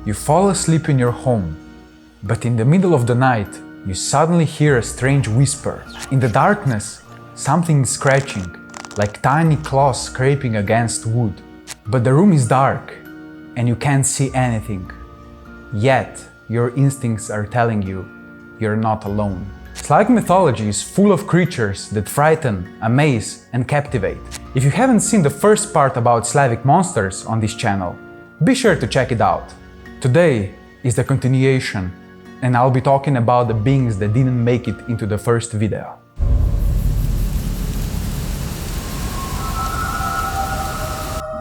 You fall asleep in your home, but in the middle of the night, you suddenly hear a strange whisper. In the darkness, something is scratching, like tiny claws scraping against wood. But the room is dark, and you can't see anything. Yet, your instincts are telling you, you're not alone. Slavic mythology is full of creatures that frighten, amaze, and captivate. If you haven't seen the first part about Slavic monsters on this channel, be sure to check it out. Today is the continuation, and I'll be talking about the beings that didn't make it into the first video.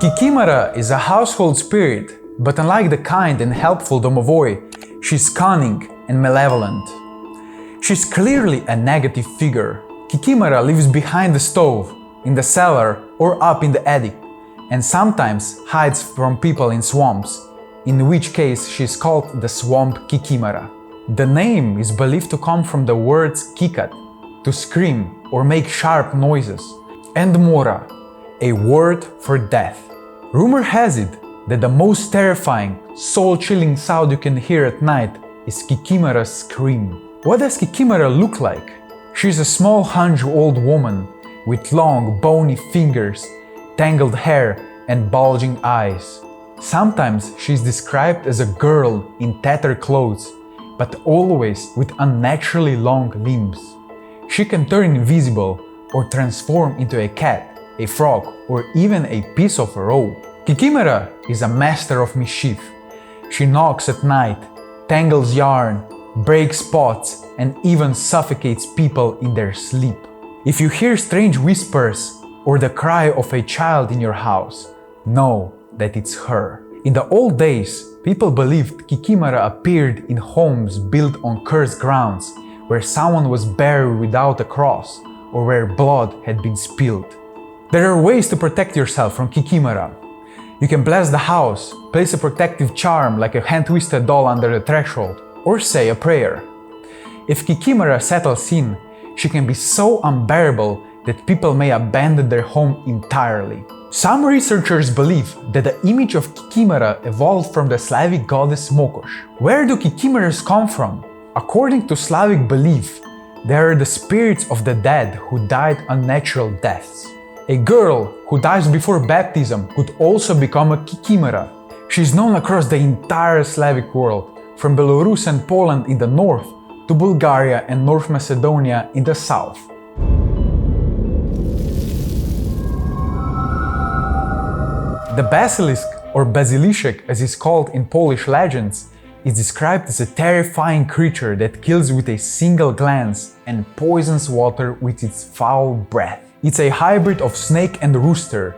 Kikimora is a household spirit, but unlike the kind and helpful Domovoy, she's cunning and malevolent. She's clearly a negative figure. Kikimora lives behind the stove, in the cellar or up in the attic, and sometimes hides from people in swamps, in which case she's called the swamp Kikimora. The name is believed to come from the words kikat, to scream or make sharp noises, and mora, a word for death. Rumor has it that the most terrifying, soul-chilling sound you can hear at night is Kikimora's scream. What does Kikimora look like? She's a small hunch old woman with long, bony fingers, tangled hair, and bulging eyes. Sometimes she's described as a girl in tattered clothes, but always with unnaturally long limbs. She can turn invisible or transform into a cat, a frog, or even a piece of a rope. Kikimora is a master of mischief. She knocks at night, tangles yarn, breaks pots, and even suffocates people in their sleep. If you hear strange whispers or the cry of a child in your house, know that it's her. In the old days, people believed Kikimora appeared in homes built on cursed grounds, where someone was buried without a cross or where blood had been spilled. There are ways to protect yourself from Kikimora. You can bless the house, place a protective charm like a hand-twisted doll under the threshold, or say a prayer. If Kikimora settles in, she can be so unbearable that people may abandon their home entirely. Some researchers believe that the image of Kikimora evolved from the Slavic goddess Mokosh. Where do Kikimoras come from? According to Slavic belief, they are the spirits of the dead who died unnatural deaths. A girl who dies before baptism could also become a Kikimora. She is known across the entire Slavic world, from Belarus and Poland in the north to Bulgaria and North Macedonia in the south. The Basilisk, or Bazyliszek as is called in Polish legends, is described as a terrifying creature that kills with a single glance and poisons water with its foul breath. It's a hybrid of snake and rooster,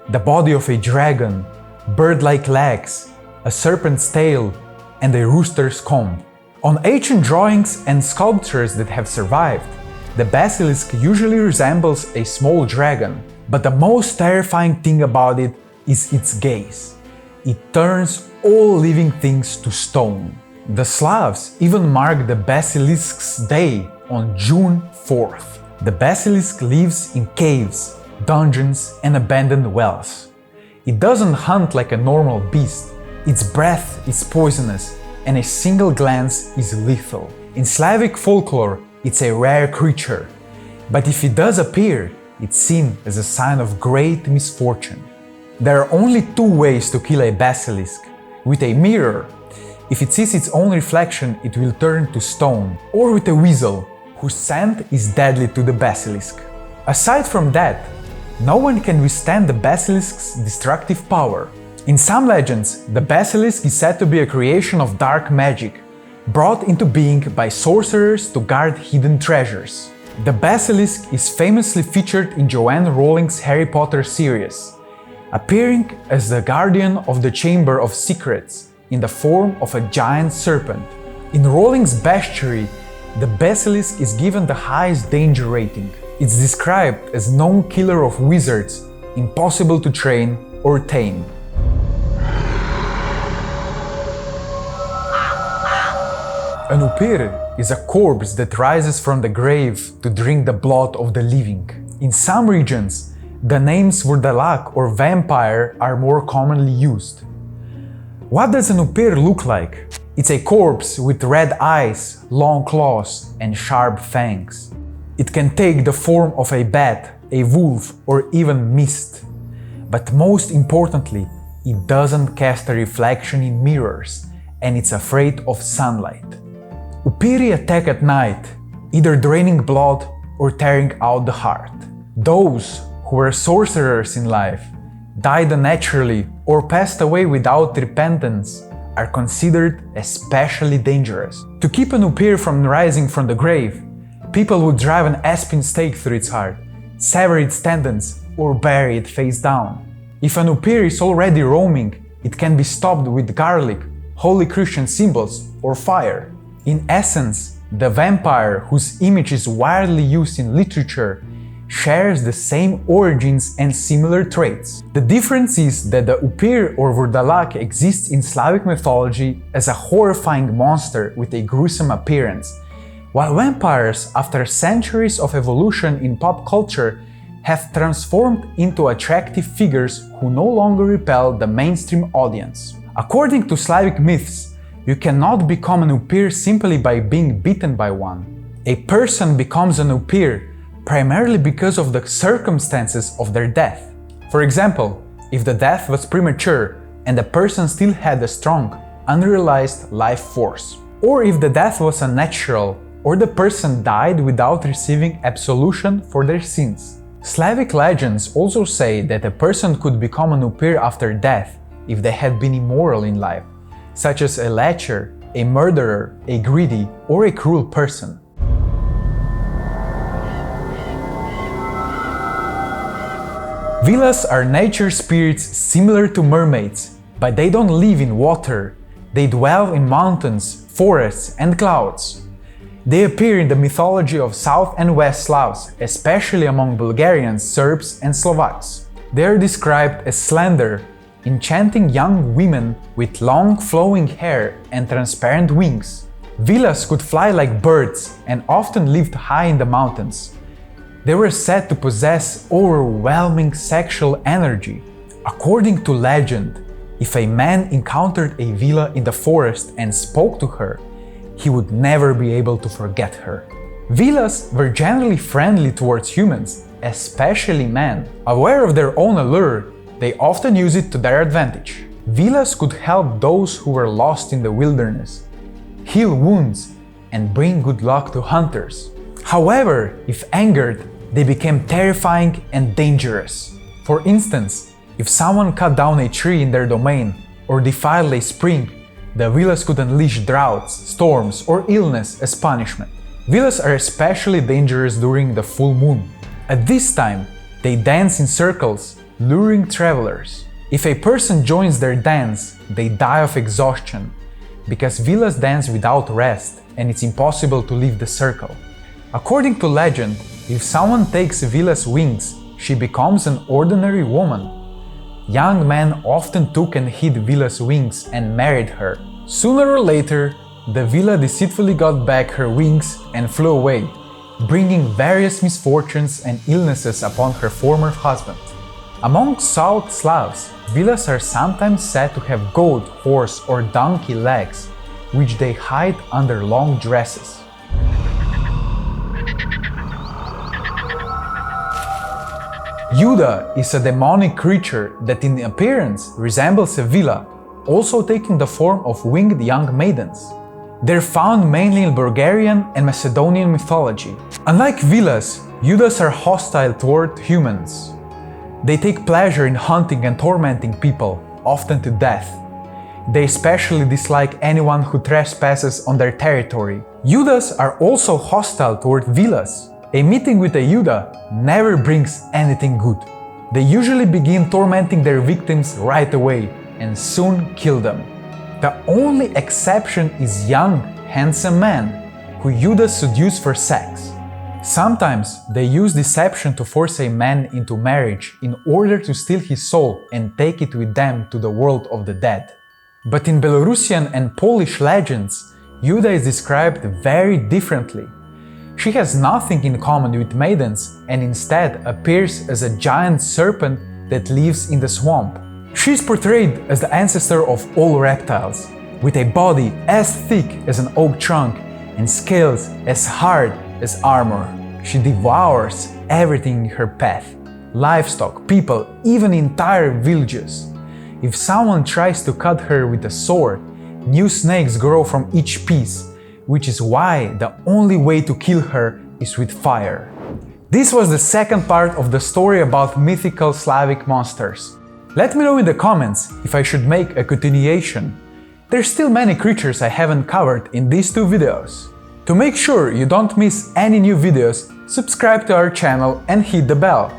the body of a dragon, bird-like legs, a serpent's tail, and a rooster's comb. On ancient drawings and sculptures that have survived, the basilisk usually resembles a small dragon, but the most terrifying thing about it is its gaze. It turns all living things to stone. The Slavs even mark the Bazyliszk's day on June 4th. The basilisk lives in caves, dungeons, and abandoned wells. It doesn't hunt like a normal beast. Its breath is poisonous, and a single glance is lethal. In Slavic folklore, it's a rare creature, but if it does appear, it's seen as a sign of great misfortune. There are only two ways to kill a basilisk: with a mirror. If it sees its own reflection, it will turn to stone, or with a weasel, whose scent is deadly to the basilisk. Aside from that, no one can withstand the basilisk's destructive power. In some legends, the basilisk is said to be a creation of dark magic, brought into being by sorcerers to guard hidden treasures. The basilisk is famously featured in Joanne Rowling's Harry Potter series, appearing as the guardian of the Chamber of Secrets in the form of a giant serpent. In Rowling's bestiary, the basilisk is given the highest danger rating. It's described as known killer of wizards, impossible to train or tame. An Upyr is a corpse that rises from the grave to drink the blood of the living. In some regions, the names Vurdalak or vampire are more commonly used. What does an Upyr look like? It's a corpse with red eyes, long claws, and sharp fangs. It can take the form of a bat, a wolf, or even mist. But most importantly, it doesn't cast a reflection in mirrors, and it's afraid of sunlight. Upyr attack at night, either draining blood or tearing out the heart. Those who were sorcerers in life, died unnaturally, or passed away without repentance are considered especially dangerous. To keep an Upyr from rising from the grave, people would drive an aspen stake through its heart, sever its tendons, or bury it face down. If an Upyr is already roaming, it can be stopped with garlic, holy Christian symbols, or fire. In essence, the vampire, whose image is widely used in literature, shares the same origins and similar traits. The difference is that the Upyr or Vurdalak exists in Slavic mythology as a horrifying monster with a gruesome appearance, while vampires, after centuries of evolution in pop culture, have transformed into attractive figures who no longer repel the mainstream audience. According to Slavic myths, you cannot become an Upyr simply by being bitten by one. A person becomes an Upyr primarily because of the circumstances of their death. For example, if the death was premature and the person still had a strong, unrealized life force. Or if the death was unnatural, or the person died without receiving absolution for their sins. Slavic legends also say that a person could become an Upyr after death if they had been immoral in life, such as a lecher, a murderer, a greedy, or a cruel person. Vilas are nature spirits similar to mermaids, but they don't live in water. They dwell in mountains, forests, and clouds. They appear in the mythology of South and West Slavs, especially among Bulgarians, Serbs, and Slovaks. They are described as slender, enchanting young women with long flowing hair and transparent wings. Vilas could fly like birds and often lived high in the mountains. They were said to possess overwhelming sexual energy. According to legend, if a man encountered a Vila in the forest and spoke to her, he would never be able to forget her. Vilas were generally friendly towards humans, especially men. Aware of their own allure, they often use it to their advantage. Vilas could help those who were lost in the wilderness, heal wounds, and bring good luck to hunters. However, if angered, they became terrifying and dangerous. For instance, if someone cut down a tree in their domain or defiled a spring, the Vilas could unleash droughts, storms, or illness as punishment. Vilas are especially dangerous during the full moon. At this time, they dance in circles, luring travelers. If a person joins their dance, they die of exhaustion, because Vilas dance without rest and it's impossible to leave the circle. According to legend, if someone takes Vila's wings, she becomes an ordinary woman. Young men often took and hid Vila's wings and married her. Sooner or later, the Vila deceitfully got back her wings and flew away, bringing various misfortunes and illnesses upon her former husband. Among South Slavs, Vilas are sometimes said to have goat, horse, or donkey legs, which they hide under long dresses. Yuda is a demonic creature that in appearance resembles a Vila, also taking the form of winged young maidens. They're found mainly in Bulgarian and Macedonian mythology. Unlike Vilas, Yudas are hostile toward humans. They take pleasure in hunting and tormenting people, often to death. They especially dislike anyone who trespasses on their territory. Yudas are also hostile toward Vilas. A meeting with a Yuda never brings anything good. They usually begin tormenting their victims right away and soon kill them. The only exception is young, handsome men who Yudas seduce for sex. Sometimes they use deception to force a man into marriage in order to steal his soul and take it with them to the world of the dead. But in Belarusian and Polish legends, Yuda is described very differently. She has nothing in common with maidens and instead appears as a giant serpent that lives in the swamp. She's portrayed as the ancestor of all reptiles, with a body as thick as an oak trunk and scales as hard as armor. She devours everything in her path: livestock, people, even entire villages. If someone tries to cut her with a sword, new snakes grow from each piece, which is why the only way to kill her is with fire. This was the second part of the story about mythical Slavic monsters. Let me know in the comments if I should make a continuation. There's still many creatures I haven't covered in these two videos. To make sure you don't miss any new videos, subscribe to our channel and hit the bell.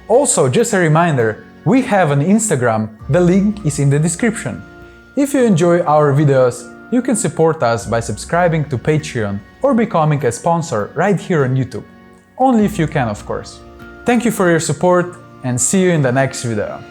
Also, just a reminder, we have an Instagram, the link is in the description. If you enjoy our videos, you can support us by subscribing to Patreon or becoming a sponsor right here on YouTube. Only if you can, of course. Thank you for your support and see you in the next video.